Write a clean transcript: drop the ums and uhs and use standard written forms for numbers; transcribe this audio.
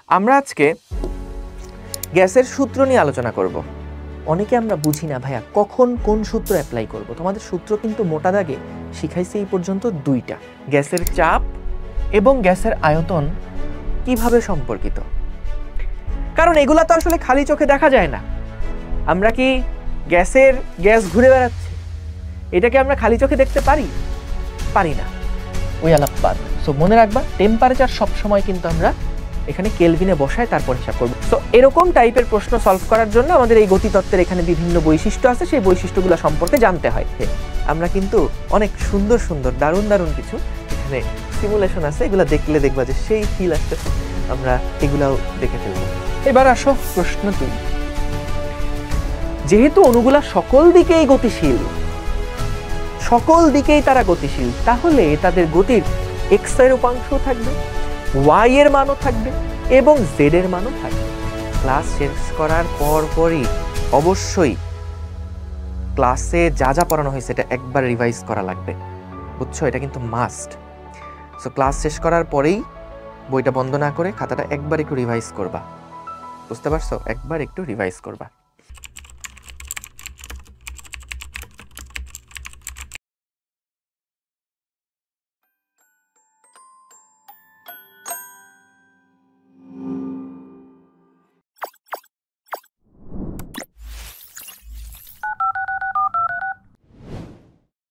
আমরা আজকে গ্যাসের সূত্র নিয়ে আলোচনা করব। অনেকে আমরা বুঝি না ভাইয়া কখন কোন সূত্র অ্যাপ্লাই করব। তোমাদের সূত্র কিন্তু মোটা দাগে শিখাইছে এই পর্যন্ত দুইটা, গ্যাসের চাপ এবং গ্যাসের আয়তন কিভাবে সম্পর্কিত। কারণ এগুলা তো আসলে খালি চোখে দেখা যায় না। আমরা কি গ্যাস ঘুরে বেড়াচ্ছে, এটাকে আমরা খালি চোখে দেখতে পারি না। ওই আলাপবাদ। সো মনে রাখবা, টেম্পারেচার সবসময় কিন্তু আমরা এখানে কেলভিনে বসায় তারপর হিসাব করব। সো এরকম টাইপের প্রশ্ন সলভ করার জন্য আমাদের এই গতিতত্ত্বের এখানে বিভিন্ন বৈশিষ্ট্য আছে, সেই বৈশিষ্ট্যগুলো সম্পর্কে জানতে হয়। আমরা কিন্তু অনেক সুন্দর সুন্দর দারুণ কিছু এখানে সিমুলেশন আছে, এগুলো দেখলে দেখবা যে সেই ফিল আসতেছে, আমরা এগুলাও দেখে ফেলবো। এবার আসো প্রশ্ন 2। যেহেতু অণুগুলা সকল দিকেই গতিশীল, সকল দিকেই তারা গতিশীল, তাহলে তাদের গতির এক্স এর উপাংশ থাকবে, ওয়াই এর মানও থাকবে এবং জেড এর মানও থাকবে। ক্লাস শেষ করার পরই অবশ্যই ক্লাসে যা যা পড়ানো হয়েছে এটা একবার রিভাইজ করা লাগবে, বুঝছো? এটা কিন্তু মাস্ট। সো ক্লাস শেষ করার পরেই বইটা বন্ধ না করে খাতাটা একবার একটু রিভাইজ করবা, বুঝতে পারছো? একবার একটু রিভাইজ করবা।